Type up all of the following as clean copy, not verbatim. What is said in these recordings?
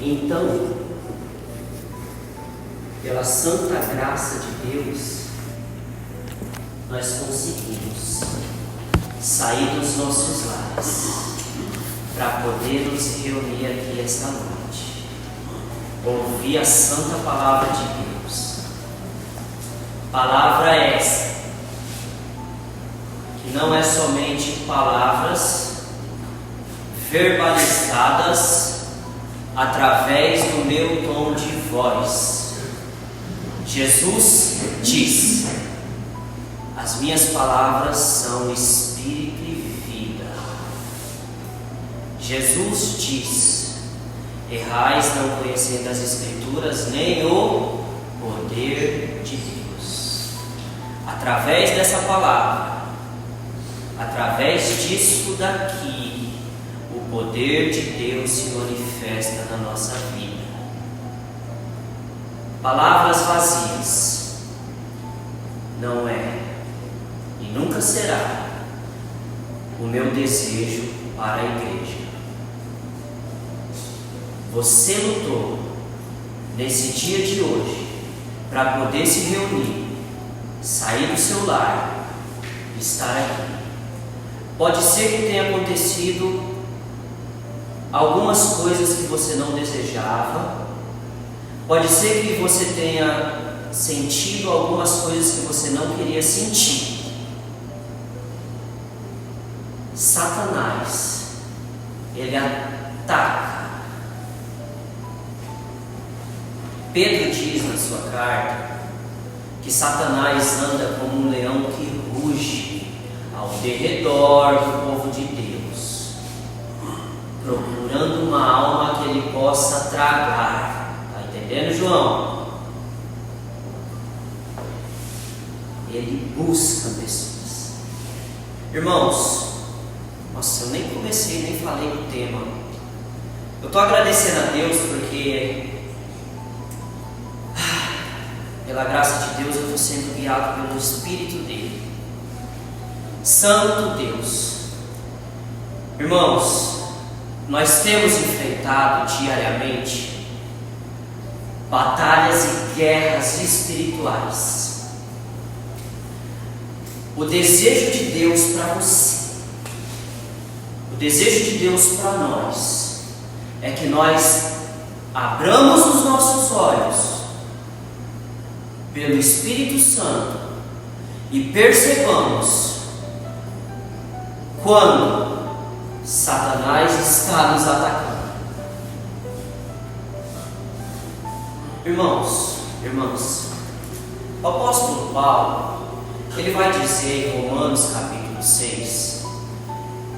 Então, pela santa graça de Deus, nós conseguimos sair dos nossos lares para poder nos reunir aqui esta noite, ouvir a santa palavra de Deus. Palavra essa que não é somente palavras verbalizadas através do meu tom de voz. Jesus diz: as minhas palavras são espírito e vida. Jesus diz: errais não conhecendo as Escrituras nem o poder de Deus. Através dessa palavra, através disso daqui, o poder de Deus se manifesta na nossa vida. Palavras vazias não é e nunca será o meu desejo para a igreja. Você lutou nesse dia de hoje para poder se reunir, sair do seu lar e estar aqui. Pode ser que tenha acontecido algumas coisas que você não desejava. Pode ser que você tenha sentido algumas coisas que você não queria sentir. Satanás, ele ataca. Pedro diz na sua carta que Satanás anda como um leão que ruge ao derredor do povo de Deus, procurando uma alma que ele possa tragar. Está entendendo, João? Ele busca pessoas. Irmãos, nossa, eu nem comecei, nem falei do tema. Eu estou agradecendo a Deus porque, pela graça de Deus, eu estou sendo guiado pelo Espírito dele. Santo Deus. Irmãos, nós temos enfrentado diariamente batalhas e guerras espirituais. O desejo de Deus para você, o desejo de Deus para nós, é que nós abramos os nossos olhos pelo Espírito Santo e percebamos quando Satanás está nos atacando. Irmãos, o apóstolo Paulo, ele vai dizer em Romanos capítulo 6,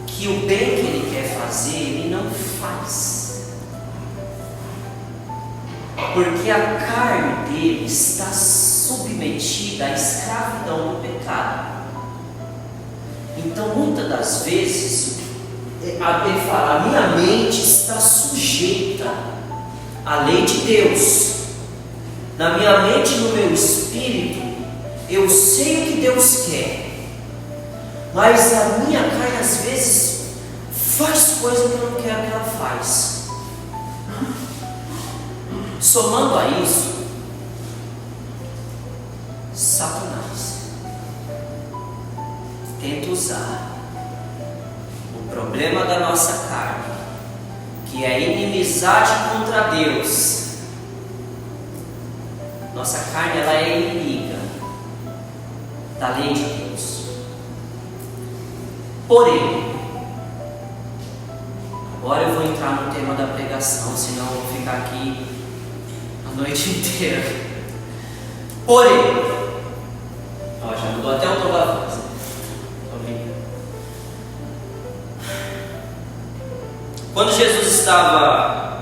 que o bem que ele quer fazer, ele não faz. Porque a carne dele está submetida à escravidão do pecado. Então, muitas das vezes, ele fala: a minha mente está sujeita à lei de Deus. Na minha mente e no meu espírito, eu sei o que Deus quer, mas a minha carne às vezes faz coisa que eu não quero que ela faz. Somando a isso, Satanás tenta usar o problema da nossa carne, que é a inimizade contra Deus. Nossa carne, ela é inimiga da lei de Deus. Porém, agora eu vou entrar no tema da pregação, senão eu vou ficar aqui a noite inteira. Porém, já mudou até o tom da voz. Tô brincando. Quando Jesus estava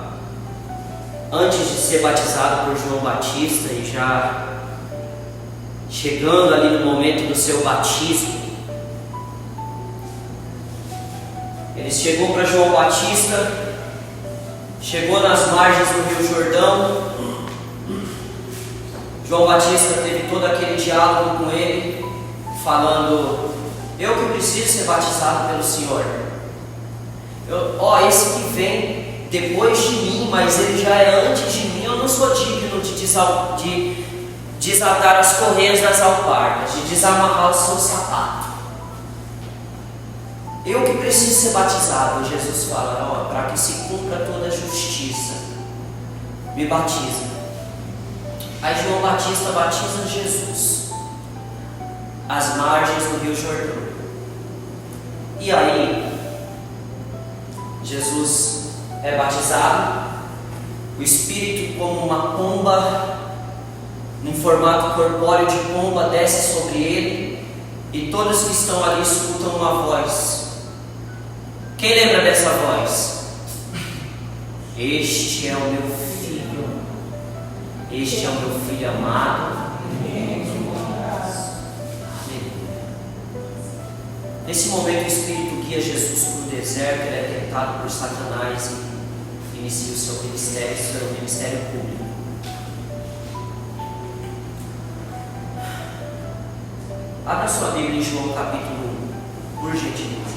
antes de ser batizado por João Batista e já chegando ali no momento do seu batismo, ele chegou para João Batista, chegou nas margens do Rio Jordão. João Batista teve todo aquele diálogo com ele, falando: eu que preciso ser batizado pelo Senhor. Esse que vem depois de mim, mas ele já é antes de mim. Eu não sou digno de desatar as correias das alpargas, de desamarrar o seu sapato. Eu que preciso ser batizado. Jesus fala, para que se cumpra toda a justiça, me batiza. Aí João Batista batiza Jesus às margens do Rio Jordão. E aí Jesus é batizado, o Espírito, como uma pomba, num formato corpóreo de pomba, desce sobre ele, e todos que estão ali escutam uma voz. Quem lembra dessa voz? Este é o meu filho, este é o meu filho amado. Nesse momento o Espírito guia Jesus para o deserto. Ele é tentado por Satanás e inicia o seu ministério público. Abra sua Bíblia em João capítulo 1, por gentileza.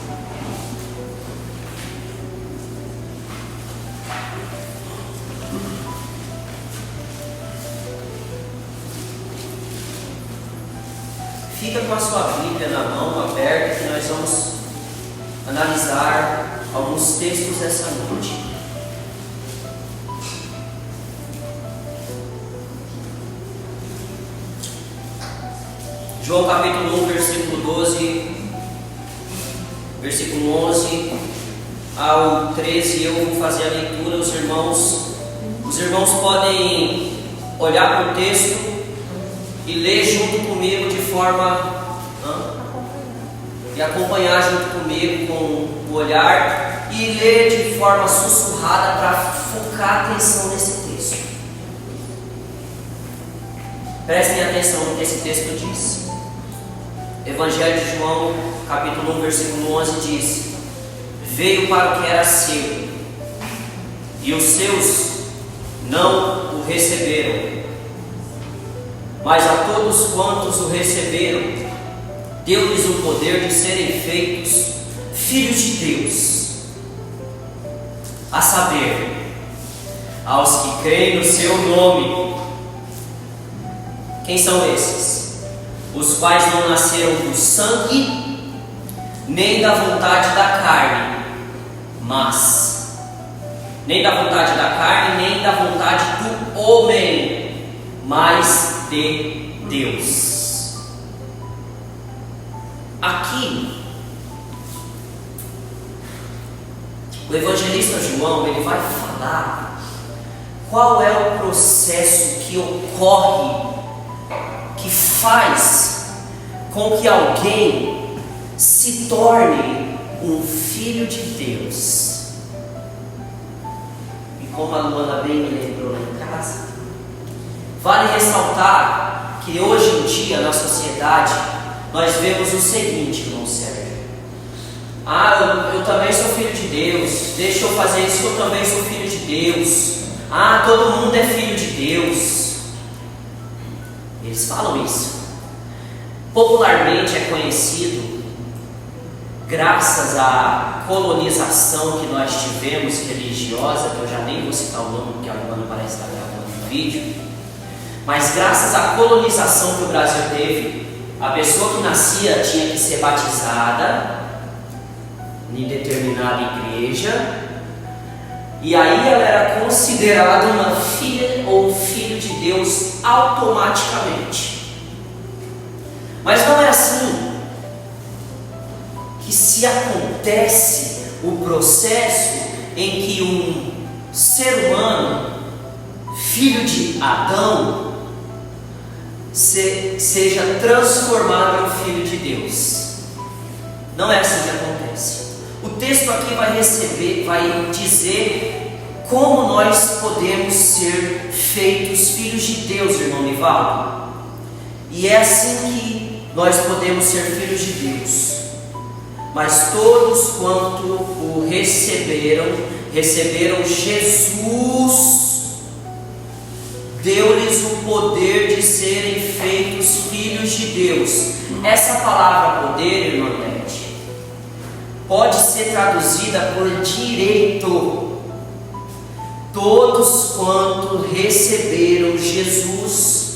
Fica com a sua Bíblia na mão, aberta, que nós vamos analisar alguns textos essa noite. João capítulo 1, versículo 12, versículo 11 ao 13, eu vou fazer a leitura. Os irmãos podem olhar para o texto e ler junto comigo de forma e acompanhar junto comigo com o olhar e ler de forma sussurrada para focar a atenção nesse texto. Prestem atenção no que esse texto diz. Evangelho de João, capítulo 1, versículo 11 diz: veio para o que era seu, e os seus não o receberam. Mas a todos quantos o receberam, deu-lhes o poder de serem feitos filhos de Deus, a saber, aos que creem no seu nome. Quem são esses? Os quais não nasceram do sangue, nem da vontade da carne, mas nem da vontade da carne, nem da vontade do homem, mas de Deus. Aqui, o evangelista João, ele vai falar qual é o processo que ocorre, que faz com que alguém se torne um filho de Deus. E como a Luana bem me lembrou lá em casa, vale ressaltar que hoje em dia na sociedade nós vemos o seguinte, irmão Sérgio: eu também sou filho de Deus, deixa eu fazer isso que eu também sou filho de Deus. Todo mundo é filho de Deus. Eles falam isso. Popularmente é conhecido, graças à colonização que nós tivemos religiosa, que eu já nem vou citar o nome porque a Luana parece estar gravando no vídeo, mas graças à colonização que o Brasil teve, a pessoa que nascia tinha que ser batizada em determinada igreja, e aí ela era considerada uma filha ou um filho de Deus automaticamente. Mas não é assim que se acontece o processo em que um ser humano, filho de Adão, seja transformado em filho de Deus. Não é assim que acontece. O texto aqui vai dizer como nós podemos ser feitos filhos de Deus, irmão Nivaldo. E é assim que nós podemos ser filhos de Deus. Mas todos quanto o receberam Jesus, deu-lhes o poder de serem feitos filhos de Deus. Essa palavra poder, irmã Nete, pode ser traduzida por direito. todos quanto receberam Jesus,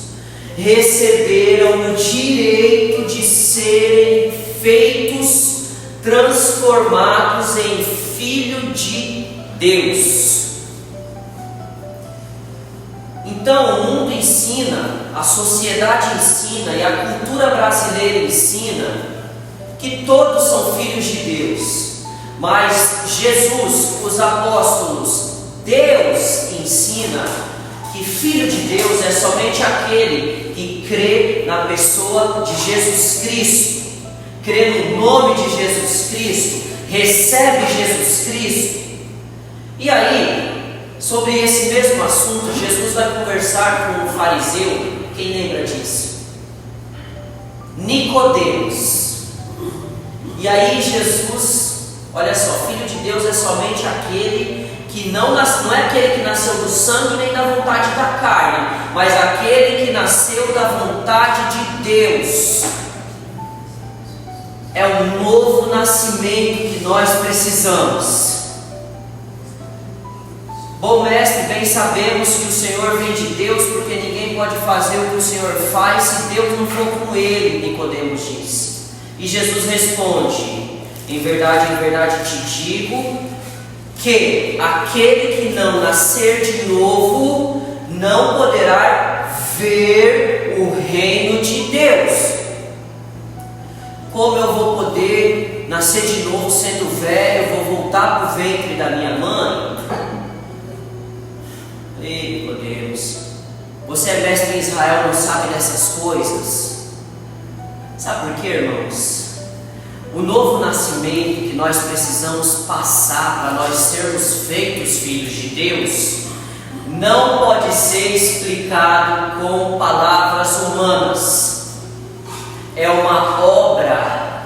receberam o direito de serem feitos, transformados em filho de Deus. Então o mundo ensina, a sociedade ensina e a cultura brasileira ensina que todos são filhos de Deus. Mas Jesus, os apóstolos, Deus ensina que filho de Deus é somente aquele que crê na pessoa de Jesus Cristo, crê no nome de Jesus Cristo, recebe Jesus Cristo. E aí, sobre esse mesmo assunto, Jesus vai conversar com um fariseu. Quem lembra disso? Nicodemos. E aí Jesus, olha só, filho de Deus é somente aquele que não é aquele que nasceu do sangue nem da vontade da carne, mas aquele que nasceu da vontade de Deus. É um novo nascimento que nós precisamos. Bom mestre, bem sabemos que o Senhor vem de Deus, porque ninguém pode fazer o que o Senhor faz se Deus não for com ele, Nicodemos disse. E Jesus responde: em verdade te digo, que aquele que não nascer de novo não poderá ver o reino de Deus. Como eu vou poder nascer de novo sendo velho? Eu vou voltar para o ventre da minha mãe? Ei, Nicodemos, você é mestre em Israel, não sabe dessas coisas? Sabe por quê, irmãos? O novo nascimento que nós precisamos passar para nós sermos feitos filhos de Deus não pode ser explicado com palavras humanas. É uma obra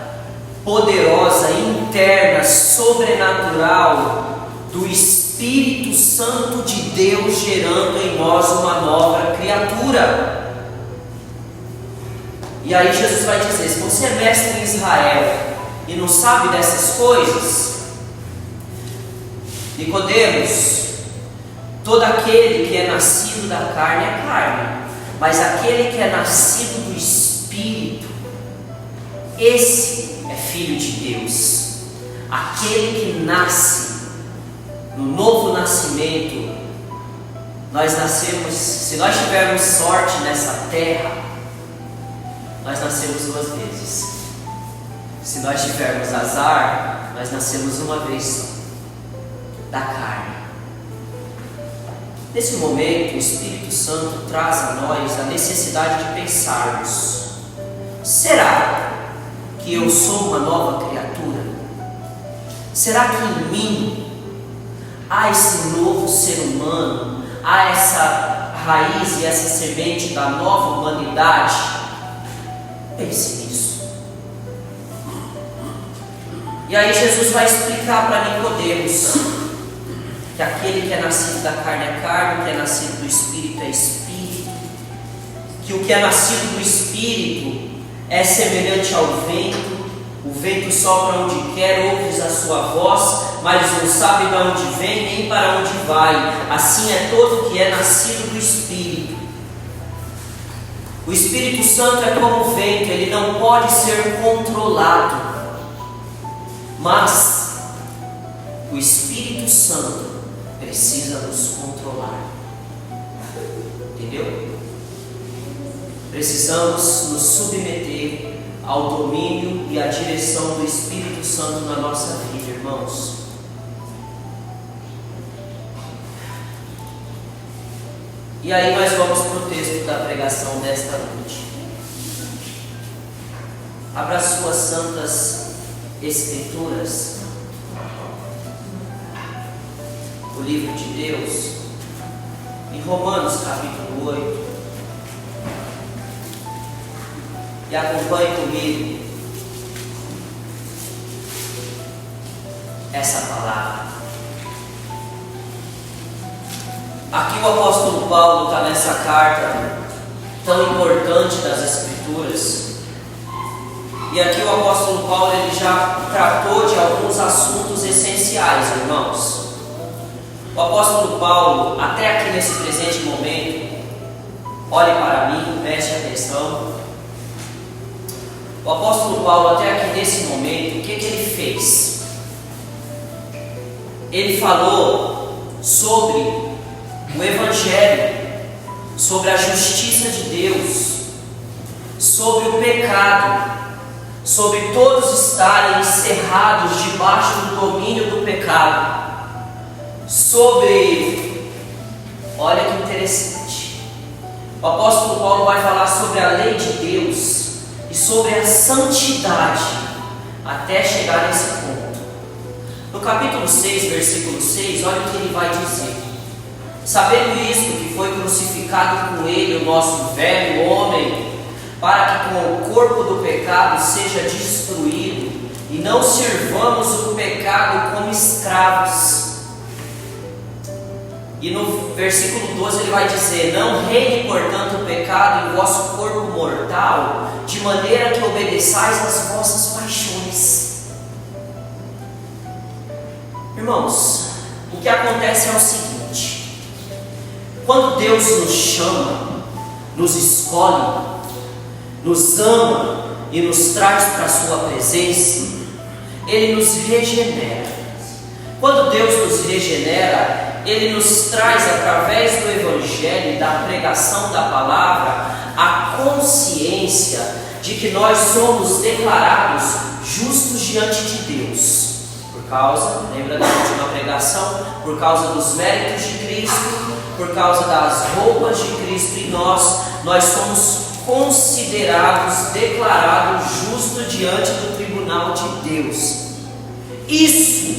poderosa, interna, sobrenatural do Espírito Santo de Deus gerando em nós uma nova criatura. E aí Jesus vai dizer: se você é mestre em Israel e não sabe dessas coisas, Nicodemos, todo aquele que é nascido da carne é carne, mas aquele que é nascido do Espírito, esse é filho de Deus. Aquele que nasce no novo nascimento, nós nascemos, se nós tivermos sorte nessa terra, nós nascemos duas vezes. Se nós tivermos azar, nós nascemos uma vez só, da carne. Nesse momento, o Espírito Santo traz a nós a necessidade de pensarmos: será que eu sou uma nova criatura? Será que em mim há esse novo ser humano? Há essa raiz e essa semente da nova humanidade? Pense nisso. E aí Jesus vai explicar para Nicodemos que aquele que é nascido da carne é carne, o que é nascido do Espírito é Espírito, que o que é nascido do Espírito é semelhante ao vento. O vento sopra onde quer, ouves a sua voz, mas não sabe de onde vem nem para onde vai. Assim é todo que é nascido do Espírito. O Espírito Santo é como o vento, ele não pode ser controlado, mas o Espírito Santo precisa nos controlar. Entendeu? Precisamos nos submeter ao domínio e à direção do Espírito Santo na nossa vida, irmãos. E aí nós vamos para o texto da pregação desta noite. Abra as suas santas Escrituras, o livro de Deus, em Romanos capítulo 8, e acompanhe comigo essa palavra. Aqui o apóstolo Paulo está nessa carta tão importante das Escrituras. E aqui o apóstolo Paulo ele já tratou de alguns assuntos essenciais, irmãos. O apóstolo Paulo, até aqui nesse presente momento, olhe para mim, preste atenção. O apóstolo Paulo, até aqui nesse momento, o que ele fez? Ele falou sobre o Evangelho, sobre a justiça de Deus, sobre o pecado, sobre todos estarem encerrados debaixo do domínio do pecado, sobre, olha que interessante, o apóstolo Paulo vai falar sobre a lei de Deus e sobre a santidade, até chegar nesse ponto. No capítulo 6, versículo 6, olha o que ele vai dizer: sabendo isto, que foi crucificado com ele o nosso velho homem, para que com o corpo do pecado seja destruído, e não sirvamos o pecado como escravos. E no versículo 12 ele vai dizer: não reine, portanto, o pecado em vosso corpo mortal, de maneira que obedeçais às vossas paixões. Irmãos, o que acontece é o seguinte: quando Deus nos chama, nos escolhe, nos ama e nos traz para a sua presença, Ele nos regenera. Quando Deus nos regenera, Ele nos traz, através do Evangelho e da pregação da palavra, a consciência de que nós somos declarados justos diante de Deus. Por causa, lembra da última pregação? Por causa dos méritos de Cristo, por causa das roupas de Cristo em nós somos considerados, declarados justos diante do tribunal de Deus. Isso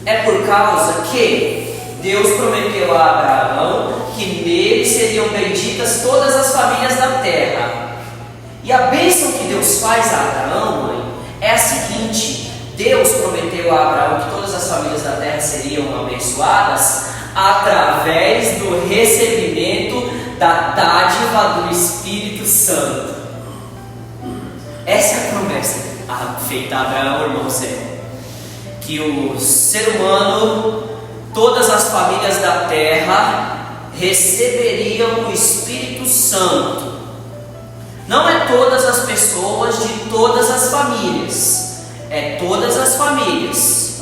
é por causa que Deus prometeu a Abraão que nele seriam benditas todas as famílias da terra. E a bênção que Deus faz a Abraão, mãe, é a seguinte: Deus prometeu a Abraão que todas as famílias da terra seriam abençoadas através do recebimento da dádiva do Espírito Santo. Essa é a promessa feita a Abraão, irmão Zé, que o ser humano, todas as famílias da terra receberiam o Espírito Santo. Não é todas as pessoas de todas as famílias, é todas as famílias.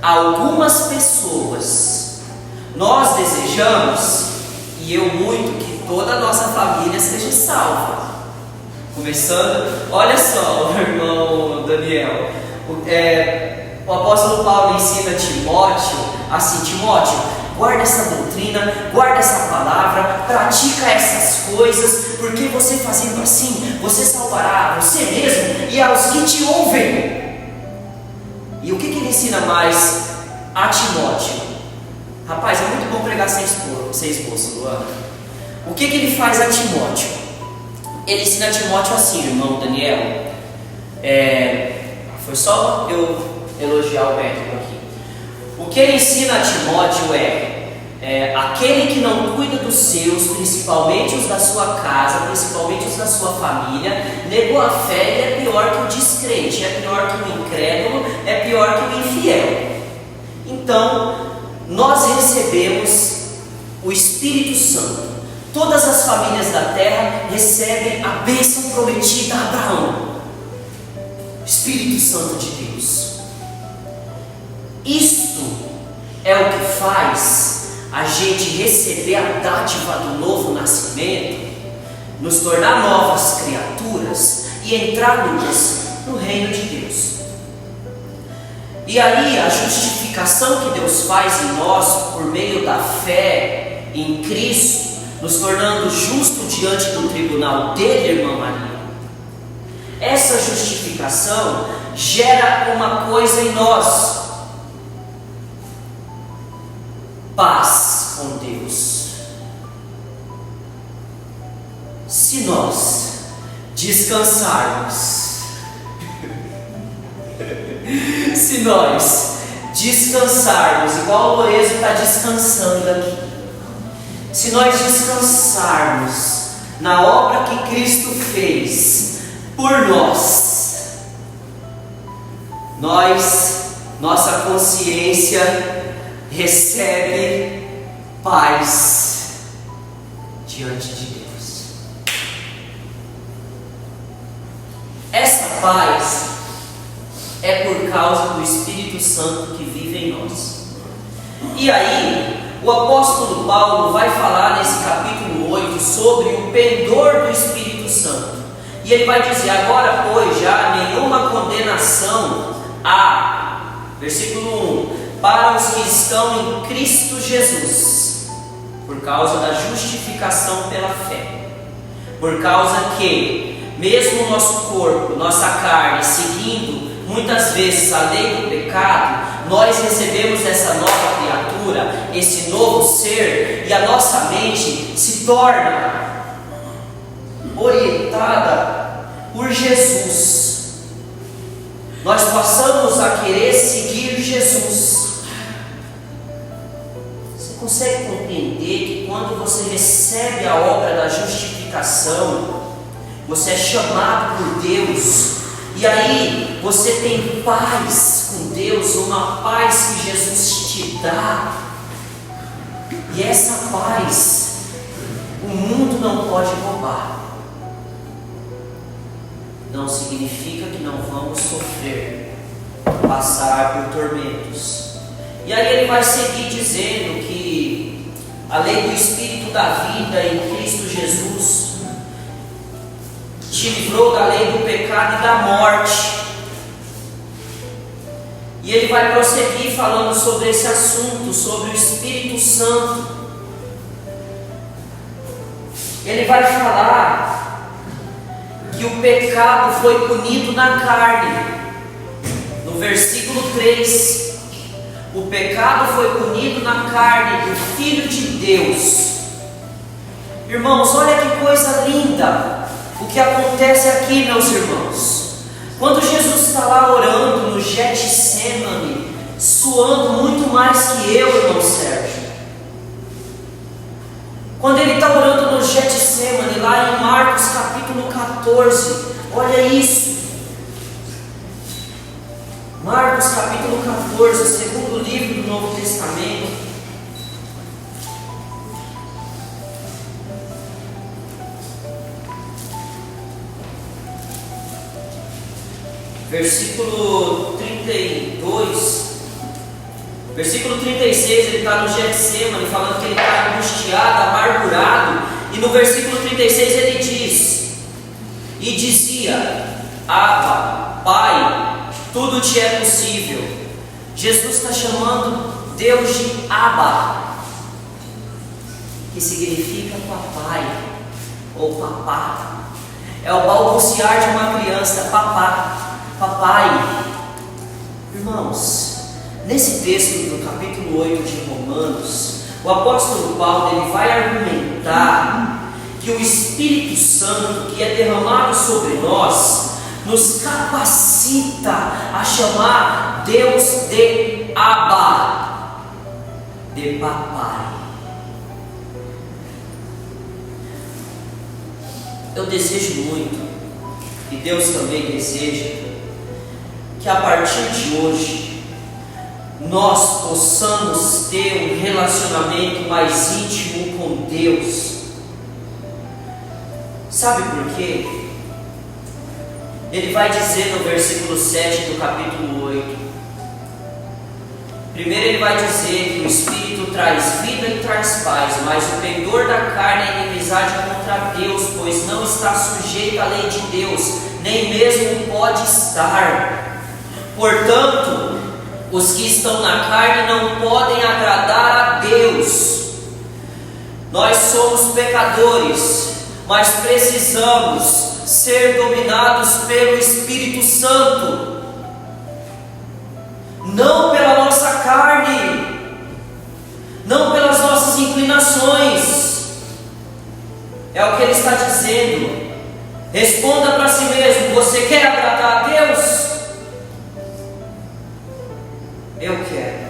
Algumas pessoas, nós desejamos, e eu muito, que toda a nossa família seja salva. Começando, olha só, o irmão Daniel, o apóstolo Paulo ensina Timóteo assim: Timóteo, guarda essa doutrina, guarda essa palavra, pratica essas coisas, porque você fazendo assim, você salvará você mesmo e aos que te ouvem. E o que ele ensina mais a Timóteo? Rapaz, é muito bom pregar sem esboço, Luana. O que ele faz a Timóteo? Ele ensina a Timóteo assim, irmão Daniel. Foi só eu elogiar o médico aqui. O que ele ensina a Timóteo aquele que não cuida dos seus, principalmente os da sua casa, principalmente os da sua família, negou a fé e é pior que o descrente, é pior que o incrédulo, é pior que o infiel. Então, nós recebemos o Espírito Santo. Todas as famílias da terra recebem a bênção prometida a Abraão, o Espírito Santo de Deus. Isto é o que faz a gente receber a dádiva do novo nascimento, nos tornar novas criaturas e entrarmos no reino de Deus. E aí a justificação que Deus faz em nós por meio da fé em Cristo, nos tornando justo diante do tribunal dele, irmã Maria, essa justificação gera uma coisa em nós: paz com Deus. Se nós descansarmos, se nós descansarmos, igual o Lorenzo está descansando aqui, se nós descansarmos na obra que Cristo fez por nós, nossa consciência recebe paz diante de Deus. Essa paz é por causa do Espírito Santo que vive em nós. E aí, o apóstolo Paulo vai falar nesse capítulo 8 sobre o pendor do Espírito Santo. E ele vai dizer: agora, pois, já nenhuma condenação há, versículo 1, para os que estão em Cristo Jesus, por causa da justificação pela fé. Por causa que, mesmo o nosso corpo, nossa carne, seguindo muitas vezes a lei do pecado, nós recebemos essa nova criatura, esse novo ser, e a nossa mente se torna orientada por Jesus. Nós passamos a querer seguir Jesus. Você consegue compreender que quando você recebe a obra da justificação, você é chamado por Deus, e aí você tem paz com Deus, uma paz que Jesus te dá, e essa paz o mundo não pode roubar. Não significa que não vamos sofrer, passar por tormentos. E aí ele vai seguir dizendo que a lei do Espírito da vida em Cristo Jesus te livrou da lei do pecado e da morte. E ele vai prosseguir falando sobre esse assunto, sobre o Espírito Santo. Ele vai falar que o pecado foi punido na carne. No versículo 3, o pecado foi punido na carne do Filho de Deus. Irmãos, olha que coisa linda o que acontece aqui, meus irmãos. Quando Jesus está lá orando no Getsemane, suando muito mais que eu, irmão Sérgio. Quando ele está orando no Getsemane, lá em Marcos capítulo 14, olha isso. Marcos capítulo 14, segundo livro do Novo Testamento. Versículo 32, versículo 36, ele está no Getsemane, falando que ele está angustiado, amargurado, e no versículo 36 ele diz, e dizia: Abba, Pai, tudo te é possível. Jesus está chamando Deus de Abba, que significa papai, ou papá. É o balbuciar de uma criança, papá. Papai. Irmãos, nesse texto do capítulo 8 de Romanos, o apóstolo Paulo ele vai argumentar que o Espírito Santo que é derramado sobre nós nos capacita a chamar Deus de Abba, de papai. Eu desejo muito, e Deus também deseja, que a partir de hoje nós possamos ter um relacionamento mais íntimo com Deus. Sabe por quê? Ele vai dizer no versículo 7 do capítulo 8. Primeiro ele vai dizer que o Espírito traz vida e traz paz, mas o pendor da carne é inimizade contra Deus, pois não está sujeito à lei de Deus, nem mesmo pode estar. Portanto, os que estão na carne não podem agradar a Deus. Nós somos pecadores, mas precisamos ser dominados pelo Espírito Santo, não pela nossa carne, não pelas nossas inclinações. É o que ele está dizendo. Responda para si mesmo: você quer agradar a Deus? Eu quero.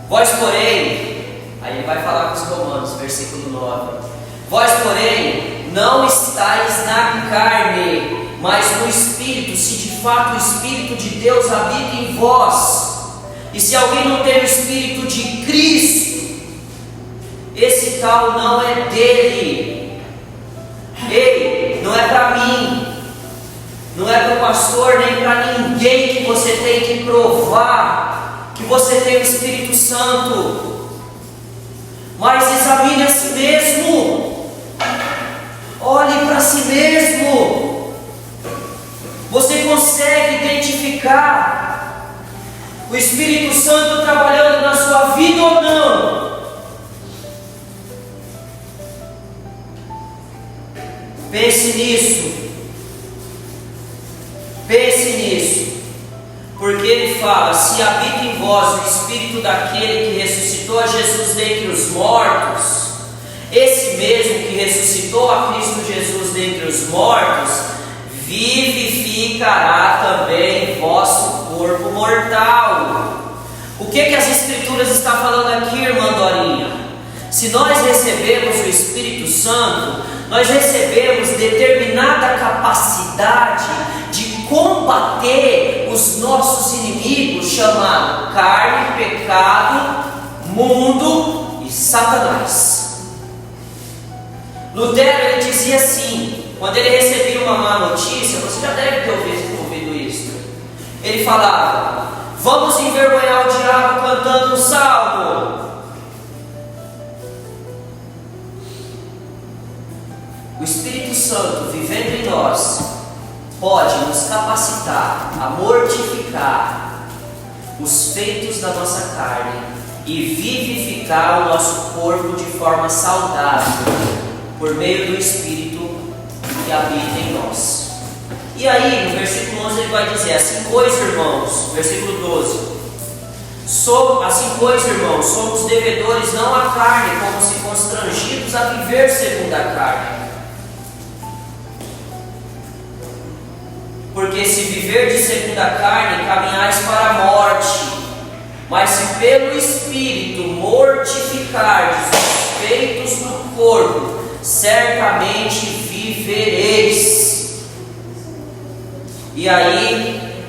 Vós, porém, aí ele vai falar com os Romanos, versículo 9: vós, porém, não estáis na carne, mas no Espírito, se de fato o Espírito de Deus habita em vós. E se alguém não tem o Espírito de Cristo, esse tal não é dele. Ei, não é para mim, não é para o pastor, nem para ninguém que você tem que provar que você tem o Espírito Santo. Mas examine a si mesmo, olhe para si mesmo. Você consegue identificar o Espírito Santo trabalhando na sua vida ou não? Pense nisso. Pense nisso. Porque ele fala: se habita em vós o Espírito daquele que ressuscitou a Jesus dentre os mortos, esse mesmo que ressuscitou a Cristo Jesus dentre os mortos, vivificará também vosso corpo mortal. O que as Escrituras estão falando aqui, irmã Dorinha? Se nós recebemos o Espírito Santo, nós recebemos determinada capacidade de combater os nossos inimigos, chamado carne, pecado, mundo e Satanás. Lutero, ele dizia assim, quando ele recebia uma má notícia, você já deve ter ouvido isso. Ele falava: vamos envergonhar o diabo cantando um salmo. O Espírito Santo vivendo em nós pode nos capacitar a mortificar os feitos da nossa carne e vivificar o nosso corpo de forma saudável por meio do Espírito que habita em nós. E aí, no versículo 11 ele vai dizer: assim pois, irmãos, versículo 12, assim pois, irmãos, somos devedores não à carne, como se constrangidos a viver segundo a carne. Porque se viver de segundo a carne, caminhais para a morte, mas se pelo Espírito mortificardes os feitos do corpo, certamente vivereis. E aí,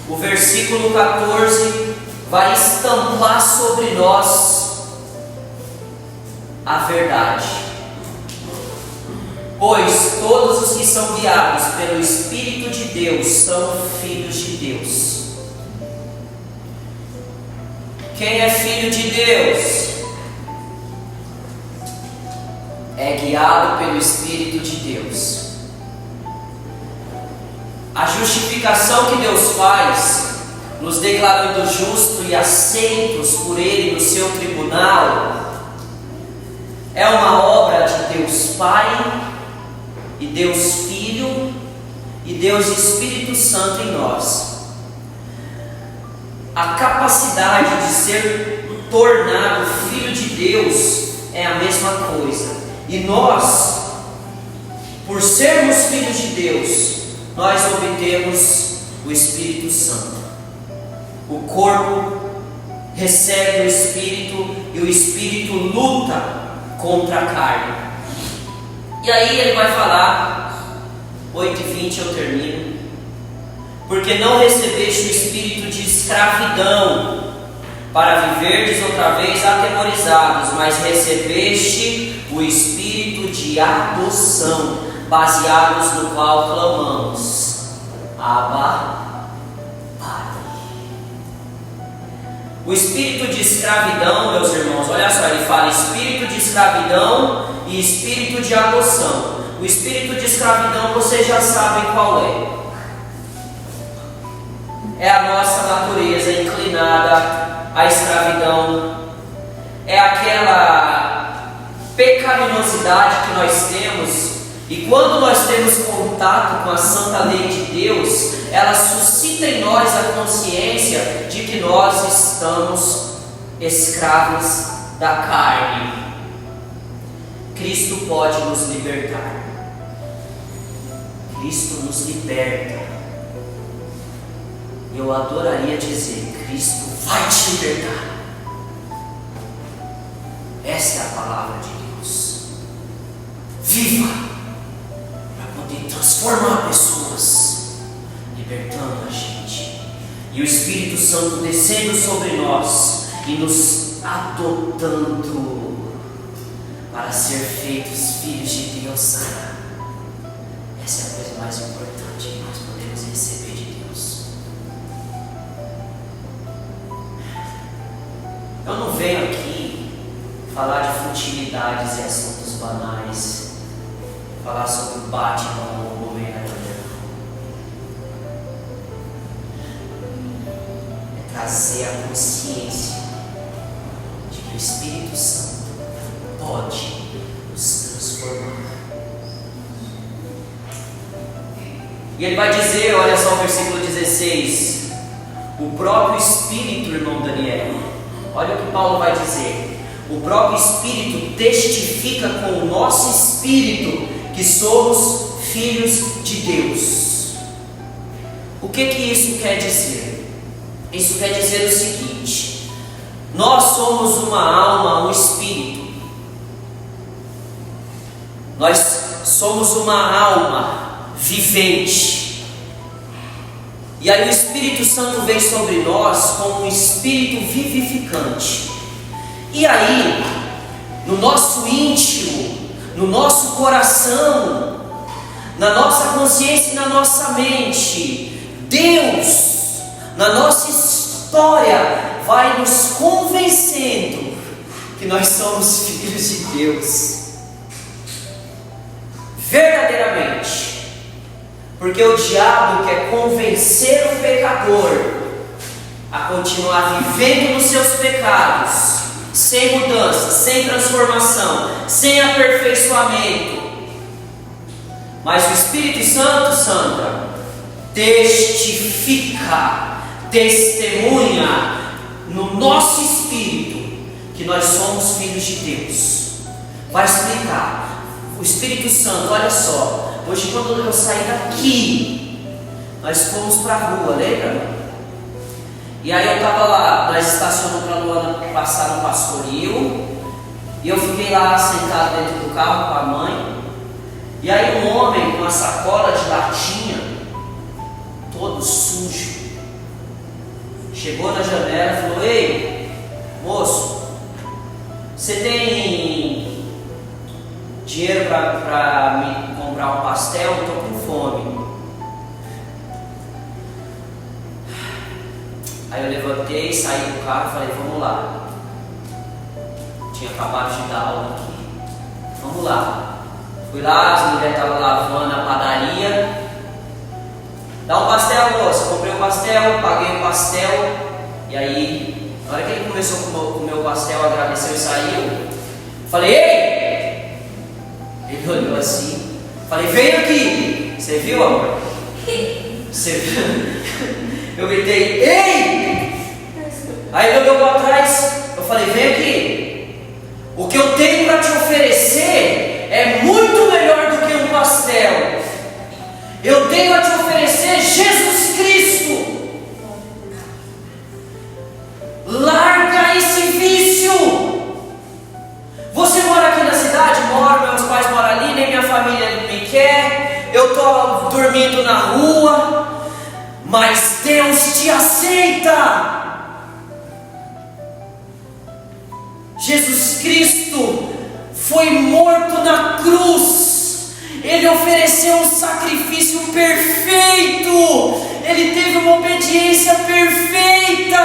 o versículo 14 vai estampar sobre nós a verdade. Pois todos os que são guiados pelo Espírito de Deus são filhos de Deus. Quem é filho de Deus é guiado pelo Espírito de Deus. A justificação que Deus faz, nos declarando justos e aceitos por Ele no seu tribunal, é uma obra de Deus Pai, e Deus Filho e Deus Espírito Santo em nós. A capacidade de ser tornado filho de Deus é a mesma coisa. E nós, por sermos filhos de Deus, nós obtemos o Espírito Santo. O corpo recebe o Espírito e o Espírito luta contra a carne. E aí ele vai falar, 8:20 eu termino: porque não recebeste o espírito de escravidão, para viverdes outra vez atemorizados, mas recebeste o espírito de adoção, baseados no qual clamamos: Abba, Pai. O espírito de escravidão, meus irmãos, olha só, ele fala espírito de escravidão e espírito de adoção. O espírito de escravidão vocês já sabem qual é. É a nossa natureza inclinada à escravidão. É aquela pecaminosidade que nós temos. E quando nós temos contato com a santa lei de Deus, ela suscita em nós a consciência de que nós estamos escravos da carne. Cristo pode nos libertar. Cristo nos liberta. Eu adoraria dizer: Cristo vai te libertar. Essa é a palavra de Deus. Viva para poder transformar pessoas, libertando a gente. E o Espírito Santo descendo sobre nós e nos adotando para ser feitos filhos de Deus. Essa é a coisa mais importante que nós podemos receber de Deus. Eu não venho aqui falar de futilidades e assuntos banais, falar sobre o Batman ou o Homem-Aranha. É trazer a consciência de que o Espírito Santo pode nos transformar. E ele vai dizer, olha só o versículo 16, o próprio Espírito, irmão Daniel, olha o que Paulo vai dizer: o próprio Espírito testifica com o nosso espírito que somos filhos de Deus. O que isso quer dizer? Isso quer dizer o seguinte: nós somos uma alma, um espírito. Nós somos uma alma vivente. E aí o Espírito Santo vem sobre nós como um espírito vivificante. E aí, no nosso íntimo, no nosso coração, na nossa consciência e na nossa mente, Deus, na nossa história, vai nos convencendo que nós somos filhos de Deus. Verdadeiramente. Porque o diabo quer convencer o pecador a continuar vivendo nos seus pecados, sem mudança, sem transformação, sem aperfeiçoamento. Mas o Espírito Santo, Sandra, testifica, testemunha no nosso espírito que nós somos filhos de Deus. Vai explicar. O Espírito Santo, olha só, hoje quando eu saí daqui, nós fomos para a rua, lembra? E aí eu estava lá, nós estacionamos para a Luana passar no pastoril, e eu fiquei lá sentado dentro do carro com a mãe, e aí um homem com uma sacola de latinha, todo sujo, chegou na janela e falou: ei, moço, você tem dinheiro para me comprar um pastel? Eu estou com fome. Aí eu levantei, saí do carro e falei: vamos lá. Tinha acabado de dar aula aqui. Vamos lá. Fui lá, as mulheres estavam lavando a padaria. Dá um pastel, moça. Comprei um pastel, paguei o pastel. E aí, na hora que ele começou a comer o pastel, agradeceu e saiu. Falei: ei! Ele olhou assim. Falei: vem aqui. Você viu, amor? Você viu? Eu gritei: ei! Aí ele olhou para trás. Eu falei: vem aqui. O que eu tenho para te oferecer é muito melhor do que um pastel. Eu tenho a te oferecer Jesus Cristo. Larga esse vício. Você mora aqui na cidade? Moro, meus pais moram ali, nem minha família me quer. Eu estou dormindo na rua, mas Deus te aceita. Jesus Cristo foi morto na cruz. Ele ofereceu um sacrifício perfeito. Ele teve uma obediência perfeita,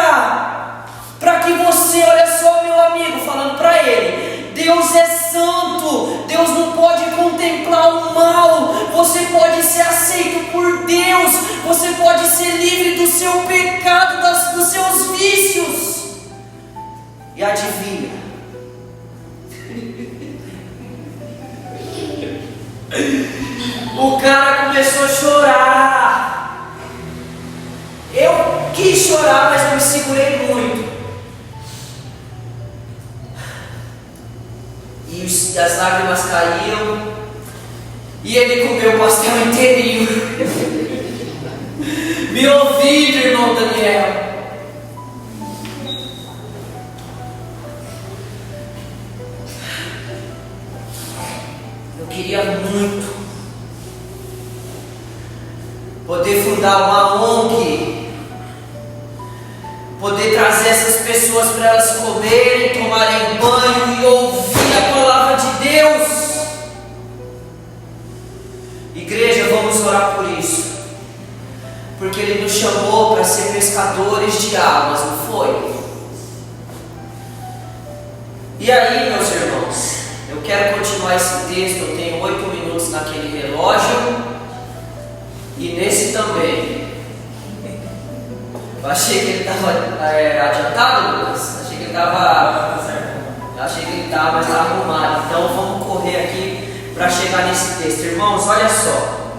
para que você, olha só, meu amigo, falando para ele: Deus é santo, Deus não pode contemplar o mal. Você pode ser aceito por Deus, você pode ser livre do seu pecado, dos seus vícios. E adivinha? O cara começou a chorar. Eu quis chorar, mas eu me segurei muito. E as lágrimas caíam. E ele comeu o pastel inteirinho. Me ouvindo, irmão Daniel. Eu queria muito poder fundar uma ONG trazer essas pessoas para elas comerem, tomarem banho e ouvir a palavra de Deus. Igreja, vamos orar por isso, porque Ele nos chamou para ser pescadores de almas, não foi? E aí, meus irmãos, eu quero continuar esse texto. Eu tenho 8 minutos naquele relógio e nesse também. Eu achei que ele estava adiantado, Lucas. Achei que ele estava mas estava arrumado. Então vamos correr aqui para chegar nesse texto. Irmãos, olha só.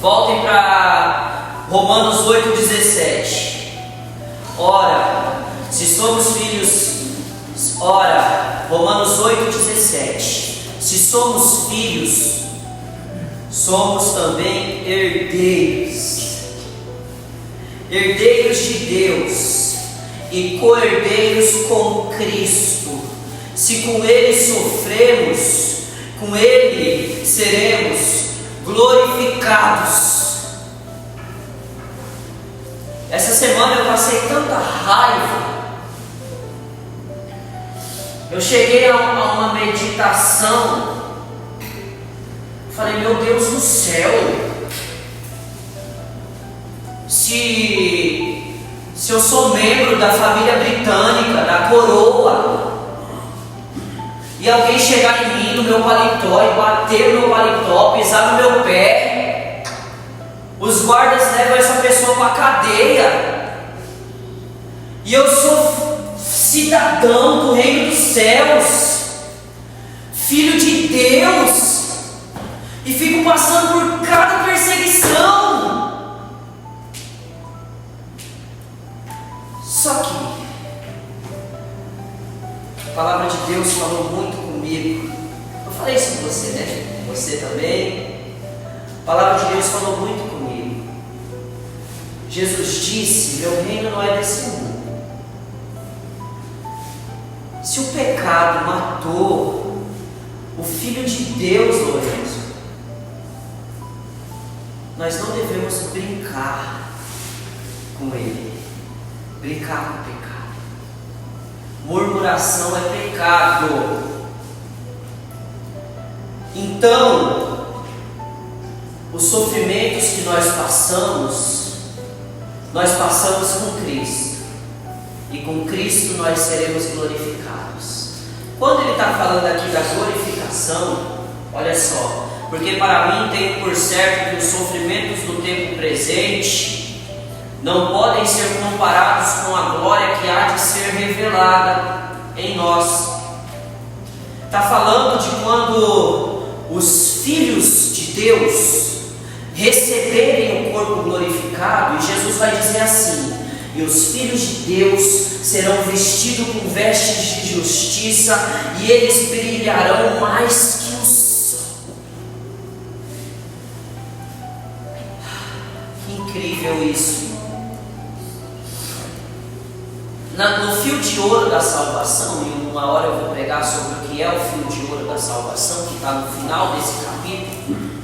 Voltem para Romanos 8,17. Ora, se somos filhos. Ora, Romanos 8,17. Se somos filhos, somos também herdeiros. Herdeiros de Deus e co-herdeiros com Cristo. Se com Ele sofremos, com Ele seremos glorificados. Essa semana eu passei tanta raiva. Eu cheguei a uma meditação. Falei, meu Deus do céu. Se eu sou membro da família britânica, da coroa, e alguém chegar em mim no meu paletó e bater no meu paletó, pisar no meu pé, os guardas levam essa pessoa para a cadeia, e eu sou cidadão do reino dos céus, filho de Deus, e fico passando por cada perseguição. Só que a palavra de Deus falou muito comigo. Eu falei isso com você, né? Você também. A palavra de Deus falou muito comigo. Jesus disse: meu reino não é desse mundo. Se o pecado matou o Filho de Deus, Lourenço, nós não devemos brincar com ele. Brincar com o pecado. Murmuração é pecado. Então, os sofrimentos que nós passamos com Cristo. E com Cristo nós seremos glorificados. Quando ele está falando aqui da glorificação, olha só, porque para mim tenho por certo que os sofrimentos do tempo presente não podem ser comparados com a glória que há de ser revelada em nós. Está falando de quando os filhos de Deus receberem o corpo glorificado, e Jesus vai dizer assim: e os filhos de Deus serão vestidos com vestes de justiça, e eles brilharão mais que o sol. Que incrível isso! No fio de ouro da salvação, e uma hora eu vou pregar sobre o que é o fio de ouro da salvação, que está no final desse capítulo.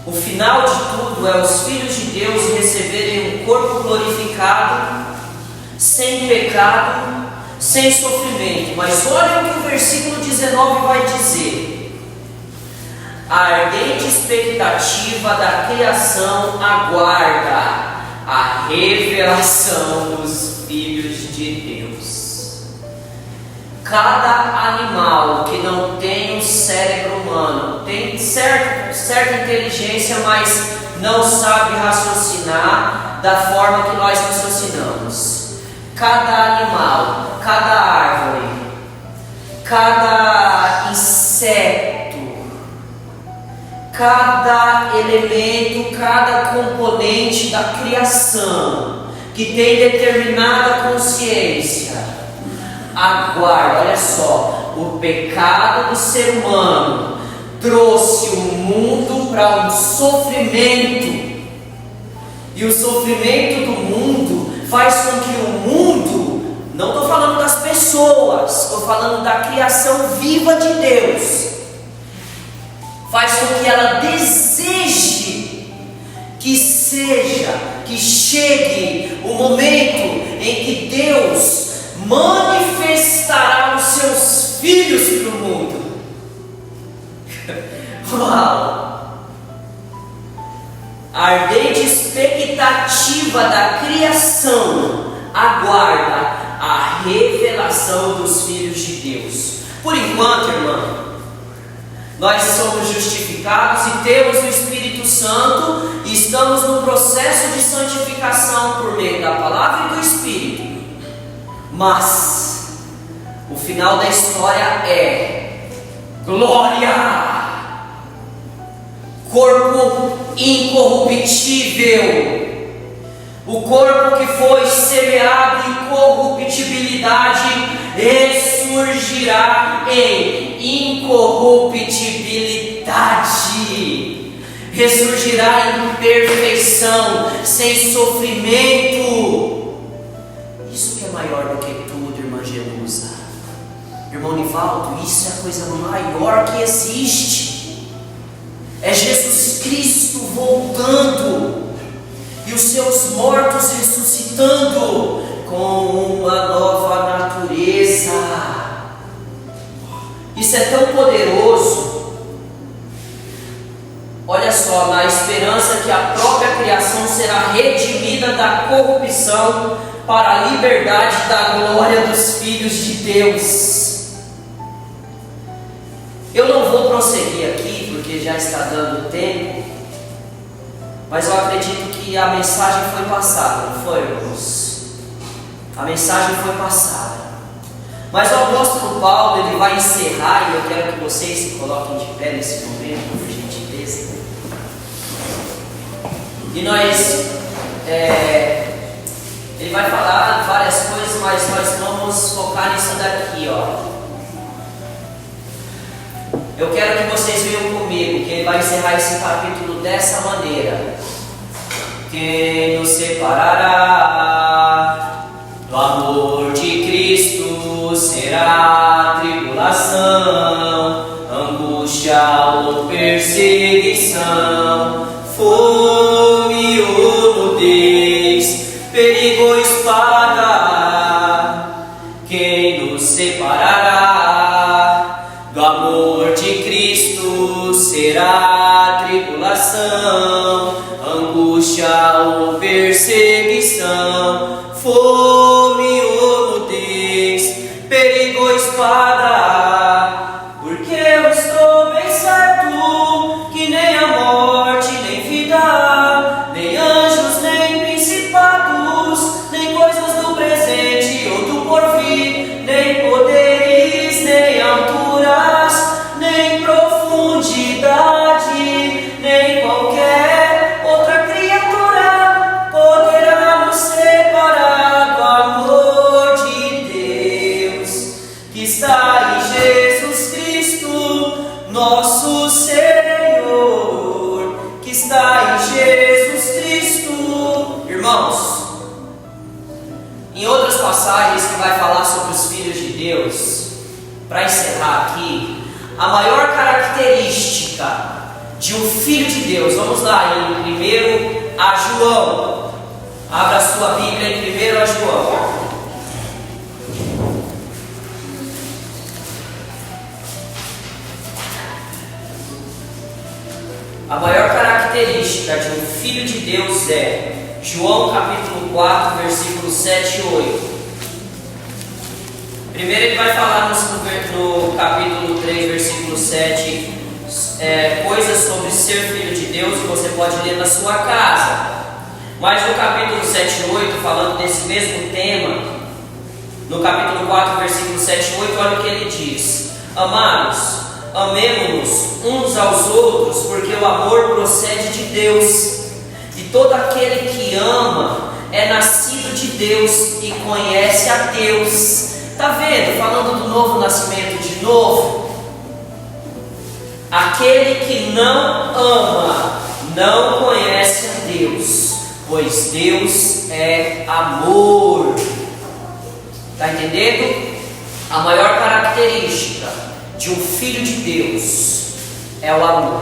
O final de tudo é os filhos de Deus receberem um corpo glorificado, sem pecado, sem sofrimento. Mas olha o que o versículo 19 vai dizer: a ardente expectativa da criação aguarda a revelação dos filhos de Deus. Cada animal que não tem um cérebro humano, tem certa inteligência, mas não sabe raciocinar da forma que nós raciocinamos. Cada animal, cada árvore, cada inseto, cada elemento, cada componente da criação que tem determinada consciência, aguarda. Olha só, o pecado do ser humano trouxe o mundo para um sofrimento, e o sofrimento do mundo faz com que o mundo, não estou falando das pessoas, estou falando da criação viva de Deus, faz com que ela deseje que que chegue o momento em que Deus manifestará os seus filhos para o mundo. Uau! A ardente expectativa da criação aguarda a revelação dos filhos de Deus. Por enquanto, irmão, nós somos justificados e temos o Espírito Santo e estamos no processo de santificação por meio da palavra e do Espírito. Mas o final da história é glória, corpo incorruptível. O corpo que foi semeado em corruptibilidade ressurgirá em incorruptibilidade, ressurgirá em perfeição, sem sofrimento. Isso que é maior do que tudo, irmã Jerusa. Irmão Nivaldo, isso é a coisa maior que existe. É Jesus Cristo voltando e os seus mortos ressuscitando com uma nova natureza. Isso é tão poderoso. Olha só, na esperança que a própria criação será redimida da corrupção para a liberdade da glória dos filhos de Deus. Eu não vou prosseguir aqui, porque já está dando tempo, mas eu acredito que a mensagem foi passada, não foi, irmãos? A mensagem foi passada. Mas o apóstolo Paulo, ele vai encerrar, e eu quero que vocês se coloquem de pé nesse momento, por gentileza. E ele vai falar várias coisas, mas nós vamos focar nisso daqui, ó. Eu quero que vocês venham comigo, que ele vai encerrar esse capítulo dessa maneira. Quem nos separará do amor de Cristo? Será tribulação, angústia ou perseguição, fome ou nudez, perigo ou espada? Quem nos separará do amor de Cristo? Será tribulação, angústia ou perseguição, fome ou nudez, perigo ou espada? Porque eu estou bem certo que nem a morte, nem vida, nem anjos, nem principados, nem coisas do presente ou do porvir, nem poderes, nem alturas, nem profundidade, nem qualquer outra criatura poderá nos separar do amor de Deus que está em Jesus Cristo, nosso Senhor, que está em Jesus Cristo. Irmãos, em outras passagens que vai falar sobre os filhos de Deus, para encerrar aqui, a maior característica de um filho de Deus, vamos lá, em 1 a João, abra a sua Bíblia em 1 a João. A maior característica de um filho de Deus é João capítulo 4, versículos 7 e 8. Primeiro ele vai falar no capítulo 3, versículo 7, coisas sobre ser filho de Deus, que você pode ler na sua casa. Mas no capítulo 7 e 8, falando desse mesmo tema, no capítulo 4, versículo 7 e 8, olha o que ele diz: Amados, amemo-nos uns aos outros, porque o amor procede de Deus, e todo aquele que ama é nascido de Deus e conhece a Deus. Está vendo? Falando do novo nascimento de novo. Aquele que não ama não conhece a Deus, pois Deus é amor. Está entendendo? A maior característica de um filho de Deus é o amor.